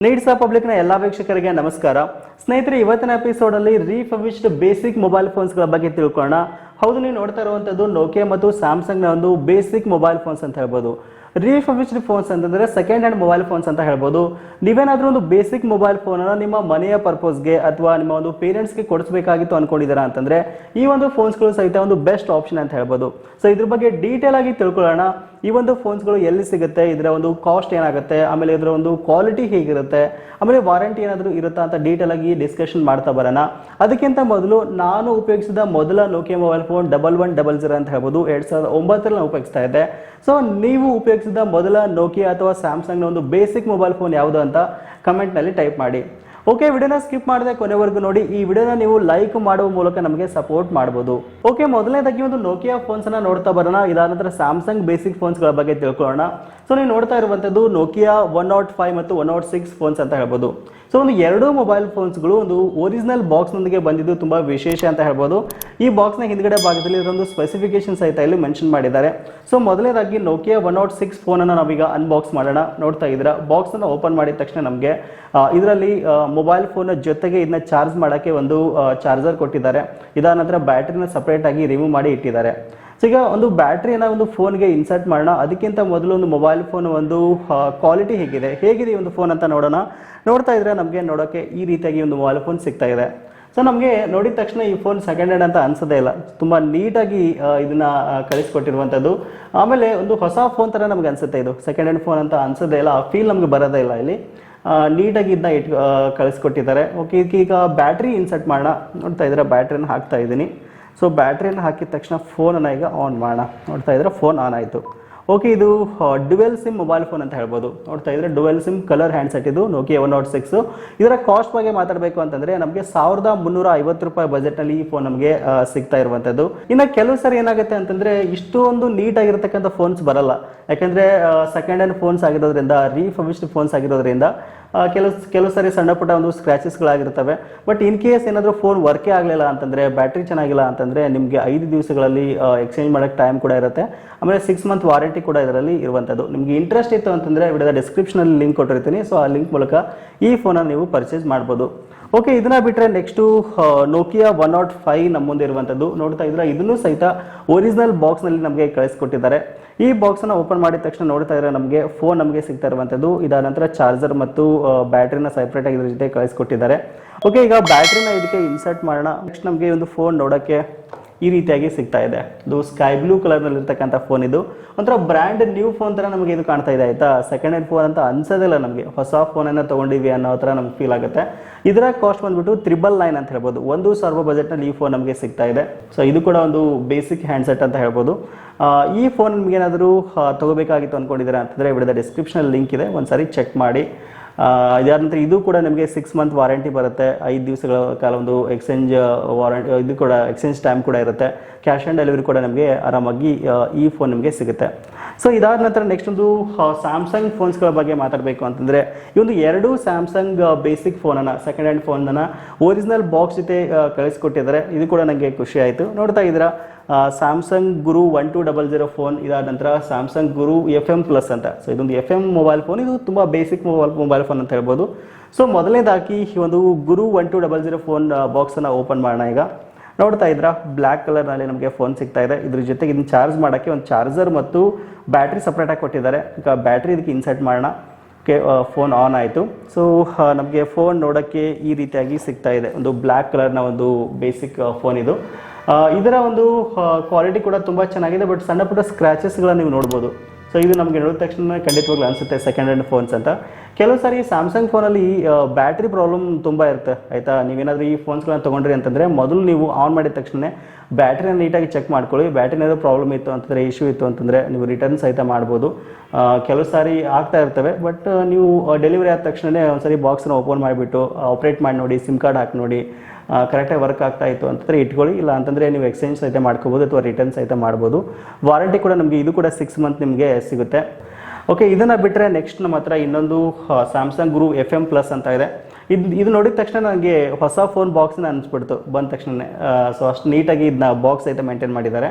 Needs ಪಬ್ಲಿಕ್ನ ಎಲ್ಲ ವೀಕ್ಷಕರಿಗೆ ನಮಸ್ಕಾರ ಸ್ನೇಹಿತರೆ, ಇವತ್ತಿನ ಎಪಿಸೋಡ್ ಅಲ್ಲಿ ರೀಫರ್ಬಿಶ್ಡ್ ಬೇಸಿಕ್ ಮೊಬೈಲ್ ಫೋನ್ಸ್ ಗಳ ಬಗ್ಗೆ ತಿಳ್ಕೊಳ್ಳೋಣ. ಹೌದು, ನೀವು ನೋಡ್ತಾ ಇರುವಂತದ್ದು ನೋಕಿಯಾ ಮತ್ತು ಸ್ಯಾಮ್ಸಂಗ್ ನ ಒಂದು ಬೇಸಿಕ್ ಮೊಬೈಲ್ ಫೋನ್ಸ್ ಅಂತ ಹೇಳ್ಬೋದು. ರೀಫರ್ಬಿಶ್ಡ್ ಫೋನ್ಸ್ ಅಂತಂದ್ರೆ ಸೆಕೆಂಡ್ ಹ್ಯಾಂಡ್ ಮೊಬೈಲ್ ಫೋನ್ಸ್ ಅಂತ ಹೇಳ್ಬೋದು. ನೀವೇನಾದ್ರೂ ಒಂದು ಬೇಸಿಕ್ ಮೊಬೈಲ್ ಫೋನ್ ಅನ್ನ ನಿಮ್ಮ ಮನೆಯ ಪರ್ಪಸ್ಗೆ ಅಥವಾ ನಿಮ್ಮ ಒಂದು ಪೇರೆಂಟ್ಸ್ಗೆ ಕೊಡಿಸಬೇಕಾಗಿತ್ತು ಅನ್ಕೊಂಡಿದ್ದೀರಾ ಅಂತಂದ್ರೆ ಈ ಒಂದು ಫೋನ್ಸ್ಗಳು ಸಹಿತ ಒಂದು ಬೆಸ್ಟ್ ಆಪ್ಷನ್ ಅಂತ ಹೇಳ್ಬೋದು. ಸೊ ಇದ್ರ ಬಗ್ಗೆ ಡೀಟೇಲ್ ಆಗಿ ತಿಳ್ಕೊಳ್ಳೋಣ. ಈ ಒಂದು ಫೋನ್ಸ್ಗಳು ಎಲ್ಲಿ ಸಿಗುತ್ತೆ, ಇದರ ಒಂದು ಕಾಸ್ಟ್ ಏನಾಗುತ್ತೆ, ಆಮೇಲೆ ಇದರ ಒಂದು ಕ್ವಾಲಿಟಿ ಹೇಗಿರುತ್ತೆ, ಆಮೇಲೆ ವಾರಂಟಿ ಏನಾದರೂ ಇರುತ್ತಾ ಅಂತ ಡೀಟೇಲ್ ಆಗಿ ಡಿಸ್ಕಷನ್ ಮಾಡ್ತಾ ಬರೋಣ. ಅದಕ್ಕಿಂತ ಮೊದಲು ನಾನು ಉಪಯೋಗಿಸಿದ ಮೊದಲ ನೋಕಿಯಾ ಮೊಬೈಲ್ ಫೋನ್ 1100 ಅಂತ ಹೇಳ್ಬೋದು. 2009 ನಾನು ಉಪಯೋಗಿಸ್ತಾ ಇದ್ದೆ. ಸೊ ನೀವು ಉಪಯೋಗಿಸಿದ ಮೊದಲ ನೋಕಿಯಾ ಅಥವಾ ಸ್ಯಾಮ್ಸಂಗ್ನ ಒಂದು ಬೇಸಿಕ್ ಮೊಬೈಲ್ ಫೋನ್ ಯಾವುದು ಅಂತ ಕಮೆಂಟ್ನಲ್ಲಿ ಟೈಪ್ ಮಾಡಿ. ಓಕೆ, ವಿಡಿಯೋನ ಸ್ಕಿಪ್ ಮಾಡದೆ ಕೊನೆವರೆಗೂ ನೋಡಿ. ಈ ವಿಡಿಯೋನ ನೀವು ಲೈಕ್ ಮಾಡುವ ಮೂಲಕ ನಮಗೆ ಸಪೋರ್ಟ್ ಮಾಡಬಹುದು. ಓಕೆ, ಮೊದಲನೇದಾಗಿ ಒಂದು ನೋಕಿಯಾ ಫೋನ್ಸ್ ಅನ್ನ ನೋಡ್ತಾ ಬರೋಣ. ಇದಾದ ನಂತರ ಸ್ಯಾಮ್ಸಂಗ್ ಬೇಸಿಕ್ ಫೋನ್ಸ್ ಗಳ ಬಗ್ಗೆ ತಿಳ್ಕೊಳ್ಳೋಣ. ಸೊ ನೀವು ನೋಡ್ತಾ ಇರುವಂತದ್ದು ನೋಕಿಯಾ 105 ಮತ್ತು 106 ಫೋನ್ಸ್ ಅಂತ ಹೇಳ್ಬೋದು. ಸೊ ಒಂದು ಎರಡು ಮೊಬೈಲ್ ಫೋನ್ಸ್ಗಳು ಒಂದು ಒರಿಜಿನಲ್ ಬಾಕ್ಸ್ ನೊಂದಿಗೆ ಬಂದಿದ್ದು ತುಂಬಾ ವಿಶೇಷ ಅಂತ ಹೇಳ್ಬೋದು. ಈ ಬಾಕ್ಸ್ ನ ಹಿಂದ್ಗಡೆ ಭಾಗದಲ್ಲಿ ಇದೊಂದು ಸ್ಪೆಸಿಫಿಕೇಶನ್ ಸಹಿತ ಇಲ್ಲಿ ಮೆನ್ಷನ್ ಮಾಡಿದ್ದಾರೆ. ಸೊ ಮೊದಲನೇದಾಗಿ ನೋಕಿಯಾ 106 ಫೋನ್ ಅನ್ನು ನಾವೀಗ ಅನ್ಬಾಕ್ಸ್ ಮಾಡೋಣ. ನೋಡ್ತಾ ಇದ್ದೀರಾ, ಬಾಕ್ಸ್ ಅನ್ನು ಓಪನ್ ಮಾಡಿದ ತಕ್ಷಣ ನಮಗೆ ಇದರಲ್ಲಿ ಮೊಬೈಲ್ ಫೋನ್ ಜೊತೆಗೆ ಇದನ್ನ ಚಾರ್ಜ್ ಮಾಡೋಕ್ಕೆ ಒಂದು ಚಾರ್ಜರ್ ಕೊಟ್ಟಿದ್ದಾರೆ. ಇದಾದ ನಂತರ ಬ್ಯಾಟ್ರಿನ ಸಪರೇಟ್ ಆಗಿ ರಿಮೂವ್ ಮಾಡಿ ಇಟ್ಟಿದ್ದಾರೆ. ಸೊ ಈಗ ಒಂದು ಬ್ಯಾಟ್ರಿಯನ್ನ ಒಂದು ಫೋನ್ಗೆ ಇನ್ಸರ್ಟ್ ಮಾಡೋಣ. ಅದಕ್ಕಿಂತ ಮೊದಲು ಒಂದು ಮೊಬೈಲ್ ಫೋನ್ ಒಂದು ಕ್ವಾಲಿಟಿ ಹೇಗಿದೆ ಈ ಒಂದು ಫೋನ್ ಅಂತ ನೋಡೋಣ. ನೋಡ್ತಾ ಇದ್ರೆ ನಮಗೆ ನೋಡೋಕೆ ಈ ರೀತಿಯಾಗಿ ಒಂದು ಮೊಬೈಲ್ ಫೋನ್ ಸಿಗ್ತಾ ಇದೆ. ಸೊ ನಮಗೆ ನೋಡಿದ ತಕ್ಷಣ ಈ ಫೋನ್ ಸೆಕೆಂಡ್ ಹ್ಯಾಂಡ್ ಅಂತ ಅನ್ಸೋದೇ ಇಲ್ಲ. ತುಂಬ ನೀಟಾಗಿ ಇದನ್ನ ಕಳಿಸ್ಕೊಟ್ಟಿರುವಂಥದ್ದು. ಆಮೇಲೆ ಒಂದು ಹೊಸ ಫೋನ್ ಥರ ನಮ್ಗೆ ಅನ್ಸುತ್ತೆ. ಇದು ಸೆಕೆಂಡ್ ಹ್ಯಾಂಡ್ ಫೋನ್ ಅಂತ ಅನ್ಸೋದೇ ಇಲ್ಲ, ಆ ಫೀಲ್ ನಮ್ಗೆ ಬರೋದೇ ಇಲ್ಲ. ಇಲ್ಲಿ ನೀಟಾಗಿ ಇದನ್ನ ಕಳಿಸ್ಕೊಟ್ಟಿದ್ದಾರೆ. ಓಕೆ, ಈಗ ಬ್ಯಾಟ್ರಿ ಇನ್ಸರ್ಟ್ ಮಾಡೋಣ. ನೋಡ್ತಾ ಇದ್ರೆ ಬ್ಯಾಟ್ರಿನ ಹಾಕ್ತಾ ಇದ್ದೀನಿ. ಸೊ ಬ್ಯಾಟ್ರಿಯನ್ನು ಹಾಕಿದ ತಕ್ಷಣ ಫೋನನ್ನು ಈಗ ಆನ್ ಮಾಡೋಣ. ನೋಡ್ತಾ ಇದ್ರೆ ಫೋನ್ ಆನ್ ಆಯಿತು. ಓಕೆ, ಇದು ಡ್ಯುವೆಲ್ ಸಿಮ್ ಮೊಬೈಲ್ ಫೋನ್ ಅಂತ ಹೇಳ್ಬೋದು. ನೋಡ್ತಾ ಇದ್ರೆ ಡ್ಯುವೆಲ್ ಸಿಮ್ ಕಲರ್ ಹ್ಯಾಂಡ್ಸೆಟ್ ಇದು ನೋಕಿಯಾ 106. ಇದರ ಕಾಸ್ಟ್ ಬಗ್ಗೆ ಮಾತಾಡಬೇಕು ಅಂತಂದ್ರೆ ನಮಗೆ 1350 ರೂಪಾಯಿ ಬಜೆಟ್ನಲ್ಲಿ ಈ ಫೋನ್ ನಮಗೆ ಸಿಗ್ತಾ ಇರುವಂಥದ್ದು. ಇನ್ನು ಕೆಲವು ಸರಿ ಏನಾಗುತ್ತೆ ಅಂತಂದ್ರೆ ಇಷ್ಟೊಂದು ನೀಟ್ ಆಗಿರತಕ್ಕಂಥ ಫೋನ್ಸ್ ಬರಲ್ಲ. ಯಾಕಂದ್ರೆ ಸೆಕೆಂಡ್ ಹ್ಯಾಂಡ್ ಫೋನ್ಸ್ ಆಗಿರೋದ್ರಿಂದ, ರೀಫರ್ಬಿಶ್ಡ್ ಫೋನ್ಸ್ ಆಗಿರೋದ್ರಿಂದ ಕೆಲವು ಸರಿ ಸಣ್ಣ ಪುಟ್ಟ ಒಂದು ಸ್ಕ್ರಾಚಸ್ಗಳಾಗಿರ್ತವೆ. ಬಟ್ ಇನ್ ಕೇಸ್ ಏನಾದರೂ ಫೋನ್ ವರ್ಕೇ ಆಗಲಿಲ್ಲ ಅಂತಂದರೆ, ಬ್ಯಾಟ್ರಿ ಚೆನ್ನಾಗಿಲ್ಲ ಅಂತಂದರೆ ನಿಮಗೆ 5 ದಿವಸಗಳಲ್ಲಿ ಎಕ್ಸ್ಚೇಂಜ್ ಮಾಡೋಕ್ಕೆ ಟೈಮ್ ಕೂಡ ಇರುತ್ತೆ. ಆಮೇಲೆ 6 ಮಂತ್ ವಾರಂಟಿ ಕೂಡ ಇದರಲ್ಲಿ ಇರುವಂಥದ್ದು. ನಿಮಗೆ ಇಂಟ್ರೆಸ್ಟ್ ಇತ್ತು ಅಂತಂದರೆ ವಿಡಿಯೋದ ಡಿಸ್ಕ್ರಿಪ್ಷನಲ್ಲಿ ಲಿಂಕ್ ಕೊಟ್ಟಿರ್ತೀನಿ. ಸೊ ಆ ಲಿಂಕ್ ಮೂಲಕ ಈ ಫೋನನ್ನು ನೀವು ಪರ್ಚೇಸ್ ಮಾಡ್ಬೋದು. ಓಕೆ, ಇದನ್ನ ಬಿಟ್ಟರೆ ನೆಕ್ಸ್ಟು ನೋಕಿಯಾ 105 ನಮ್ಮ ಮುಂದೆ ಇರುವಂಥದ್ದು. ನೋಡ್ತಾ ಇದ್ರೆ ಇದನ್ನು ಸಹಿತ ಒರಿಜಿನಲ್ ಬಾಕ್ಸ್ನಲ್ಲಿ ನಮಗೆ ಕಳಿಸ್ಕೊಟ್ಟಿದ್ದಾರೆ. ಈ ಬಾಕ್ಸನ್ನು ಓಪನ್ ಮಾಡಿದ ತಕ್ಷಣ ನೋಡ್ತಾ ಇದ್ರೆ ನಮಗೆ ಫೋನ್ ನಮಗೆ ಸಿಗ್ತಾ ಇರುವಂಥದ್ದು. ಇದಾದ ನಂತರ ಚಾರ್ಜರ್ ಮತ್ತು ಬ್ಯಾಟ್ರಿನ ಸೆಪರೇಟಾಗಿ ಇದ್ರ ಜೊತೆ ಕಳಿಸ್ಕೊಟ್ಟಿದ್ದಾರೆ. ಓಕೆ, ಈಗ ಬ್ಯಾಟ್ರಿನ ಇದಕ್ಕೆ ಇನ್ಸರ್ಟ್ ಮಾಡೋಣ. ನೆಕ್ಸ್ಟ್ ನಮಗೆ ಒಂದು ಫೋನ್ ನೋಡೋಕ್ಕೆ ಈ ರೀತಿಯಾಗಿ ಸಿಗ್ತಾ ಇದೆ. ಇದು ಸ್ಕೈ ಬ್ಲೂ ಕಲರ್ನಲ್ಲಿ ಇರ್ತಕ್ಕಂಥ ಫೋನ್. ಇದು ಒಂಥರ ಬ್ರ್ಯಾಂಡ್ ನ್ಯೂ ಫೋನ್ ಥರ ನಮಗೆ ಇದು ಕಾಣ್ತಾ ಇದೆ. ಆಯಿತಾ, ಸೆಕೆಂಡ್ ಹ್ಯಾಂಡ್ ಫೋನ್ ಅಂತ ಅನ್ಸೋದಿಲ್ಲ ನಮಗೆ. ಹೊಸ ಫೋನನ್ನು ತೊಗೊಂಡಿವಿ ಅನ್ನೋ ಥರ ನಮ್ಗೆ ಫೀಲ್ ಆಗುತ್ತೆ. ಇದರ ಕಾಸ್ಟ್ ಬಂದ್ಬಿಟ್ಟು 999 ಅಂತ ಹೇಳ್ಬೋದು. 1000 ಬಜೆಟ್ನಲ್ಲಿ ಈ ಫೋನ್ ನಮಗೆ ಸಿಗ್ತಾ ಇದೆ. ಸೊ ಇದು ಕೂಡ ಒಂದು ಬೇಸಿಕ್ ಹ್ಯಾಂಡ್ಸೆಟ್ ಅಂತ ಹೇಳ್ಬೋದು. ಈ ಫೋನ್ ನಿಮಗೇನಾದರೂ ತೊಗೋಬೇಕಾಗಿತ್ತು ಅಂದ್ಕೊಂಡಿದ್ದೀರಾ ಅಂತಂದರೆ ವಿಡಿಯೋದ ಡಿಸ್ಕ್ರಿಪ್ಷನಲ್ಲಿ ಲಿಂಕ್ ಇದೆ, ಒಂದ್ಸಾರಿ ಚೆಕ್ ಮಾಡಿ. ಇದಾದ ನಂತರ ಇದು ಕೂಡ ನಿಮಗೆ 6 ಮಂತ್ ವಾರಂಟಿ ಬರುತ್ತೆ. 5 ದಿವಸಗಳ ಕಾಲ ಒಂದು ಎಕ್ಸ್ಚೇಂಜ್ ವಾರಂಟಿ, ಇದು ಕೂಡ ಎಕ್ಸ್ಚೇಂಜ್ ಟೈಮ್ ಕೂಡ ಇರುತ್ತೆ. ಕ್ಯಾಶ್ ಆನ್ ಡೆಲಿವರಿ ಕೂಡ ನಮಗೆ ಆರಾಮಾಗಿ ಈ ಫೋನ್ ನಿಮಗೆ ಸಿಗುತ್ತೆ. ಸೊ ಇದಾದ ನಂತರ ನೆಕ್ಸ್ಟ್ ಒಂದು ಸ್ಯಾಮ್ಸಂಗ್ ಫೋನ್ಸ್ಗಳ ಬಗ್ಗೆ ಮಾತಾಡಬೇಕು ಅಂತಂದರೆ ಈ ಒಂದು 2 ಸ್ಯಾಮ್ಸಂಗ್ ಬೇಸಿಕ್ ಫೋನನ್ನು, ಸೆಕೆಂಡ್ ಹ್ಯಾಂಡ್ ಫೋನನ್ನು ಒರಿಜಿನಲ್ ಬಾಕ್ಸ್ ಜೊತೆ ಕಳಿಸ್ಕೊಟ್ಟಿದ್ದಾರೆ. ಇದು ಕೂಡ ನನಗೆ ಖುಷಿ ಆಯಿತು. ನೋಡ್ತಾ ಇದ್ದೀರಾ, ಸ್ಯಾಮ್ಸಂಗ್ ಗುರು 1200 ಫೋನ್. ಇದಾದ ನಂತರ ಸ್ಯಾಮ್ಸಂಗ್ ಗುರು FM+ ಅಂತ. ಸೊ ಇದೊಂದು FM ಮೊಬೈಲ್ ಫೋನ್. ಇದು ತುಂಬ ಬೇಸಿಕ್ ಮೊಬೈಲ್ ಫೋನ್ ಅಂತ ಹೇಳ್ಬೋದು. ಸೊ ಮೊದಲನೇದಾಗಿ ಈ ಒಂದು ಗುರು 1200 ಫೋನ್ ಬಾಕ್ಸನ್ನು ಓಪನ್ ಮಾಡೋಣ. ಈಗ ನೋಡ್ತಾ ಇದ್ರಾ, ಬ್ಲ್ಯಾಕ್ ಕಲರ್ನಲ್ಲಿ ನಮಗೆ ಫೋನ್ ಸಿಗ್ತಾ ಇದೆ. ಇದ್ರ ಜೊತೆಗೆ ಇದನ್ನು ಚಾರ್ಜ್ ಮಾಡೋಕ್ಕೆ ಒಂದು ಚಾರ್ಜರ್ ಮತ್ತು ಬ್ಯಾಟ್ರಿ ಸಪ್ರೇಟಾಗಿ ಕೊಟ್ಟಿದ್ದಾರೆ. ಈಗ ಬ್ಯಾಟ್ರಿ ಇದಕ್ಕೆ ಇನ್ಸರ್ಟ್ ಮಾಡೋಣ. ಓಕೆ, ಫೋನ್ ಆನ್ ಆಯಿತು. ಸೊ ನಮಗೆ ಫೋನ್ ನೋಡೋಕ್ಕೆ ಈ ರೀತಿಯಾಗಿ ಸಿಗ್ತಾ ಇದೆ. ಒಂದು ಬ್ಲ್ಯಾಕ್ ಕಲರ್ನ ಒಂದು ಬೇಸಿಕ್ ಫೋನ್ ಇದು. ಇದರ ಒಂದು ಕ್ವಾಲಿಟಿ ಕೂಡ ತುಂಬ ಚೆನ್ನಾಗಿದೆ. ಬಟ್ ಸಣ್ಣ ಪುಟ್ಟ ಸ್ಕ್ರ್ಯಾಚಸ್ಗಳನ್ನು ನೀವು ನೋಡ್ಬೋದು. ಸೊ ಇದು ನಮಗೆ ನೋಡಿದ ತಕ್ಷಣ ಖಂಡಿತವಾಗ್ಲೂ ಅನಿಸುತ್ತೆ ಸೆಕೆಂಡ್ ಹ್ಯಾಂಡ್ ಫೋನ್ಸ್ ಅಂತ. ಕೆಲವು ಸಾರಿ ಸ್ಯಾಮ್ಸಂಗ್ ಫೋನಲ್ಲಿ ಬ್ಯಾಟ್ರಿ ಪ್ರಾಬ್ಲಮ್ ತುಂಬ ಇರುತ್ತೆ. ಆಯಿತಾ, ನೀವೇನಾದರೂ ಈ ಫೋನ್ಸ್ಗಳನ್ನ ತೊಗೊಂಡ್ರಿ ಅಂತಂದರೆ ಮೊದಲು ನೀವು ಆನ್ ಮಾಡಿದ ತಕ್ಷಣ ಬ್ಯಾಟ್ರಿನ ನೀಟಾಗಿ ಚೆಕ್ ಮಾಡ್ಕೊಳ್ಳಿ. ಬ್ಯಾಟ್ರಿನ ಏನಾದರೂ ಪ್ರಾಬ್ಲಮ್ ಇತ್ತು ಅಂತಂದರೆ, ಇಶ್ಯೂ ಇತ್ತು ಅಂತಂದರೆ ನೀವು ರಿಟರ್ನ್ ಸಹಿತ ಮಾಡ್ಬೋದು. ಕೆಲವು ಸಾರಿ ಆಗ್ತಾ ಇರ್ತವೆ. ಬಟ್ ನೀವು ಡೆಲಿವರಿ ಆದ ತಕ್ಷಣವೇ ಒಂದ್ಸರಿ ಬಾಕ್ಸನ್ನ ಓಪನ್ ಮಾಡಿಬಿಟ್ಟು ಆಪ್ರೇಟ್ ಮಾಡಿ ನೋಡಿ, ಸಿಮ್ ಕಾರ್ಡ್ ಹಾಕಿ ನೋಡಿ, ಕರೆಕ್ಟಾಗಿ ವರ್ಕ್ ಆಗ್ತಾ ಇತ್ತು ಅಂತಂದರೆ ಇಟ್ಕೊಳ್ಳಿ. ಇಲ್ಲ ಅಂತಂದರೆ ನೀವು ಎಕ್ಸ್ಚೇಂಜ್ ಸಹಿತ ಮಾಡ್ಕೋಬೋದು ಅಥವಾ ರಿಟರ್ನ್ ಸಹಿತ ಮಾಡ್ಬೋದು. ವಾರಂಟಿ ಕೂಡ ನಮಗೆ ಇದು ಕೂಡ 6 ಮಂತ್ ನಿಮಗೆ ಸಿಗುತ್ತೆ. ಓಕೆ, ಇದನ್ನು ಬಿಟ್ಟರೆ ನೆಕ್ಸ್ಟ್ ನಮ್ಮ ಹತ್ರ ಇನ್ನೊಂದು ಸ್ಯಾಮ್ಸಂಗ್ ಗುರು FM+ ಅಂತ ಇದೆ. ಇದು ನೋಡಿದ ತಕ್ಷಣ ನನಗೆ ಹೊಸ ಫೋನ್ ಬಾಕ್ಸ್ನ ಅನಿಸ್ಬಿಡ್ತು ಬಂದ ತಕ್ಷಣ. ಸೊ ಅಷ್ಟು ನೀಟಾಗಿ ಇದನ್ನ ಬಾಕ್ಸ್ ಸಹಿತ ಮೇಂಟೈನ್ ಮಾಡಿದ್ದಾರೆ.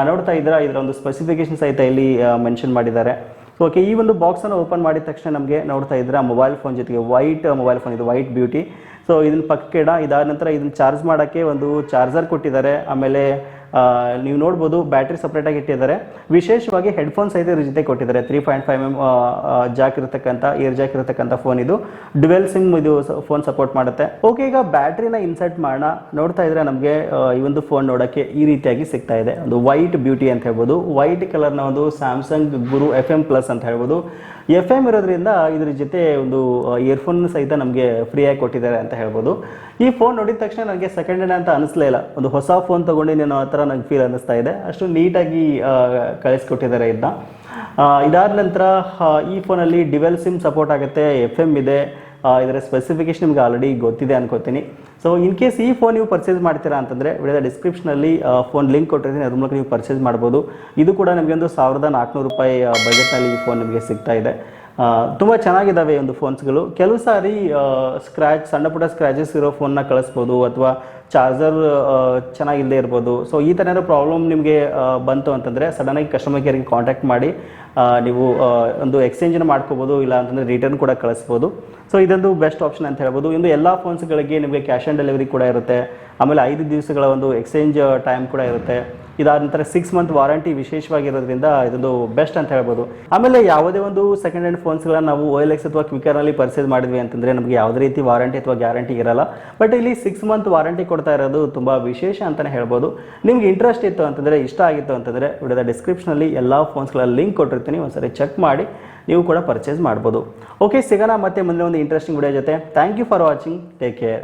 ನೋಡ್ತಾ ಇದ್ದೀರಾ, ಇದರ ಒಂದು ಸ್ಪೆಸಿಫಿಕೇಶನ್ ಸಹಿತ ಇಲ್ಲಿ ಮೆನ್ಷನ್ ಮಾಡಿದ್ದಾರೆ. ಸೊ ಓಕೆ, ಈ ಒಂದು ಬಾಕ್ಸನ್ನು ಓಪನ್ ಮಾಡಿದ ತಕ್ಷಣ ನಮಗೆ ನೋಡ್ತಾ ಇದ್ರೆ ಮೊಬೈಲ್ ಫೋನ್ ಜೊತೆಗೆ ವೈಟ್ ಮೊಬೈಲ್ ಫೋನ್ ಇದು, ವೈಟ್ ಬ್ಯೂಟಿ. ಸೊ ಇದನ್ನ ಪಕ್ಕಕ್ಕೆ ಇದಾದ ನಂತರ ಇದನ್ನ ಚಾರ್ಜ್ ಮಾಡೋಕ್ಕೆ ಒಂದು ಚಾರ್ಜರ್ ಕೊಟ್ಟಿದ್ದಾರೆ. ಆಮೇಲೆ ನೀವು ನೋಡ್ಬೋದು ಬ್ಯಾಟ್ರಿ ಸಪ್ರೇಟಾಗಿ ಇಟ್ಟಿದ್ದಾರೆ. ವಿಶೇಷವಾಗಿ ಹೆಡ್ಫೋನ್ ಸಹಿತ ಇದ್ರ ಜೊತೆ ಕೊಟ್ಟಿದ್ದಾರೆ. 3.5mm ಜಾಕ್ ಇರತಕ್ಕಂಥ ಇಯರ್ ಜಾಕ್ ಇರತಕ್ಕಂಥ ಫೋನ್ ಇದು. ಡ್ಯುವೆಲ್ ಸಿಮ್ ಇದು ಫೋನ್ ಸಪೋರ್ಟ್ ಮಾಡುತ್ತೆ. ಓಕೆ, ಈಗ ಬ್ಯಾಟ್ರಿನ ಇನ್ಸರ್ಟ್ ಮಾಡೋಣ. ನೋಡ್ತಾ ಇದ್ರೆ ನಮಗೆ ಈ ಒಂದು ಫೋನ್ ನೋಡೋಕ್ಕೆ ಈ ರೀತಿಯಾಗಿ ಸಿಗ್ತಾ ಇದೆ. ಒಂದು ವೈಟ್ ಬ್ಯೂಟಿ ಅಂತ ಹೇಳ್ಬೋದು. ವೈಟ್ ಕಲರ್ನ ಒಂದು ಸ್ಯಾಮ್ಸಂಗ್ ಗುರು FM+ ಅಂತ ಹೇಳ್ಬೋದು. FM ಇರೋದ್ರಿಂದ ಇದ್ರ ಜೊತೆ ಒಂದು ಇಯರ್ಫೋನ್ ಸಹಿತ ನಮಗೆ ಫ್ರೀಯಾಗಿ ಕೊಟ್ಟಿದ್ದಾರೆ ಅಂತ ಹೇಳ್ಬೋದು. ಈ ಫೋನ್ ನೋಡಿದ ತಕ್ಷಣ ನನಗೆ ಸೆಕೆಂಡ್ ಹ್ಯಾಂಡ್ ಅಂತ ಅನಿಸ್ಲೇ ಇಲ್ಲ. ಒಂದು ಹೊಸ ಫೋನ್ ತೊಗೊಂಡಿದ್ದೇನೋ ಆ ಥರ ನನಗೆ ಫೀಲ್ ಅನ್ನಿಸ್ತಾ ಇದೆ. ಅಷ್ಟು ನೀಟಾಗಿ ಕಳಿಸ್ಕೊಟ್ಟಿದ್ದಾರೆ ಇದನ್ನ. ಇದಾದ ನಂತರ ಈ ಫೋನಲ್ಲಿ ಡ್ಯುವೆಲ್ ಸಿಮ್ ಸಪೋರ್ಟ್ ಆಗುತ್ತೆ, FM ಇದೆ. ಇದರ ಸ್ಪೆಸಿಫಿಕೇಶನ್ ನಿಮ್ಗೆ ಆಲ್ರೆಡಿ ಗೊತ್ತಿದೆ ಅನ್ಕೋತೀನಿ. ಸೊ ಇನ್ ಕೇಸ್ ಈ ಫೋನ್ ನೀವು ಪರ್ಚೇಸ್ ಮಾಡ್ತೀರಾ ಅಂತಂದರೆ ವಿಡಿಯೋದ ಡಿಸ್ಕ್ರಿಪ್ಷನಲ್ಲಿ ಫೋನ್ ಲಿಂಕ್ ಕೊಟ್ಟಿರ್ತೀನಿ, ಅದ್ರ ಮೂಲಕ ನೀವು ಪರ್ಚೇಸ್ ಮಾಡ್ಬೋದು. ಇದು ಕೂಡ ನಿಮಗೆ ಒಂದು 1400 ರೂಪಾಯಿ ಬಜೆಟ್ನಲ್ಲಿ ಈ ಫೋನ್ ನಿಮಗೆ ಸಿಗ್ತಾ ಇದೆ. ತುಂಬ ಚೆನ್ನಾಗಿದ್ದಾವೆ ಈ ಒಂದು ಫೋನ್ಸ್ಗಳು. ಕೆಲವು ಸಾರಿ ಸಣ್ಣ ಪುಟ್ಟ ಸ್ಕ್ರ್ಯಾಚಸ್ ಇರೋ ಫೋನ್ನ ಕಳಿಸ್ಬೋದು, ಅಥವಾ ಚಾರ್ಜರ್ ಚೆನ್ನಾಗಿಲ್ಲದೆ ಇರ್ಬೋದು. ಸೊ ಈ ಥರ ಏನಾದ್ರು ಪ್ರಾಬ್ಲಮ್ ನಿಮಗೆ ಬಂತು ಅಂತಂದರೆ ಸಡನ್ನಾಗಿ ಕಸ್ಟಮರ್ ಕೇರ್ಗೆ ಕಾಂಟ್ಯಾಕ್ಟ್ ಮಾಡಿ ನೀವು ಒಂದು ಎಕ್ಸ್ಚೇಂಜನ್ನು ಮಾಡ್ಕೋಬೋದು, ಇಲ್ಲ ಅಂತಂದರೆ ರಿಟರ್ನ್ ಕೂಡ ಕಳಿಸ್ಬೋದು. ಸೊ ಇದೊಂದು ಬೆಸ್ಟ್ ಆಪ್ಷನ್ ಅಂತ ಹೇಳ್ಬೋದು. ಇಂದು ಎಲ್ಲ ಫೋನ್ಸ್ಗಳಿಗೆ ನಿಮಗೆ ಕ್ಯಾಶ್ ಆನ್ ಡೆಲಿವರಿ ಕೂಡ ಇರುತ್ತೆ. ಆಮೇಲೆ 5 ದಿವಸಗಳ ಒಂದು ಎಕ್ಸ್ಚೇಂಜ್ ಟೈಮ್ ಕೂಡ ಇರುತ್ತೆ. ಇದಾದ ನಂತರ 6 ಮಂತ್ ವಾರಂಟಿ ವಿಶೇಷವಾಗಿರೋದ್ರಿಂದ ಇದೊಂದು ಬೆಸ್ಟ್ ಅಂತ ಹೇಳ್ಬೋದು. ಆಮೇಲೆ ಯಾವುದೇ ಒಂದು ಸೆಕೆಂಡ್ ಹ್ಯಾಂಡ್ ಫೋನ್ಸ್ಗಳನ್ನ ನಾವು OLX ಅಥವಾ ಕ್ವಿಕರ್ನಲ್ಲಿ ಪರ್ಚೇಸ್ ಮಾಡಿದ್ವಿ ಅಂತಂದರೆ ನಮಗೆ ಯಾವುದೇ ರೀತಿ ವಾರಂಟಿ ಅಥವಾ ಗ್ಯಾರಂಟಿ ಇರಲ್ಲ. ಬಟ್ ಇಲ್ಲಿ 6 ಮಂತ್ ವಾರಂಟಿ ಕೊಡ್ತಾ ಇರೋದು ತುಂಬ ವಿಶೇಷ ಅಂತಲೇ ಹೇಳ್ಬೋದು. ನಿಮ್ಗೆ ಇಂಟ್ರೆಸ್ಟ್ ಇತ್ತು ಅಂತಂದರೆ, ಇಷ್ಟ ಆಗಿತ್ತು ಅಂತಂದರೆ ವಿಡಿಯೋದ ಡಿಸ್ಕ್ರಿಪ್ಷನಲ್ಲಿ ಎಲ್ಲ ಫೋನ್ಸ್ಗಳ ಲಿಂಕ್ ಕೊಟ್ಟಿರ್ತೀನಿ, ಒಂದ್ಸರಿ ಚೆಕ್ ಮಾಡಿ ನೀವು ಕೂಡ ಪರ್ಚೇಸ್ ಮಾಡ್ಬೋದು. ಓಕೆ, ಸಿಗೋಣ ಮತ್ತೆ ಮುಂದೆ ಒಂದು ಇಂಟ್ರೆಸ್ಟಿಂಗ್ ವಿಡಿಯೋ ಜೊತೆ. Thank you for watching. Take care.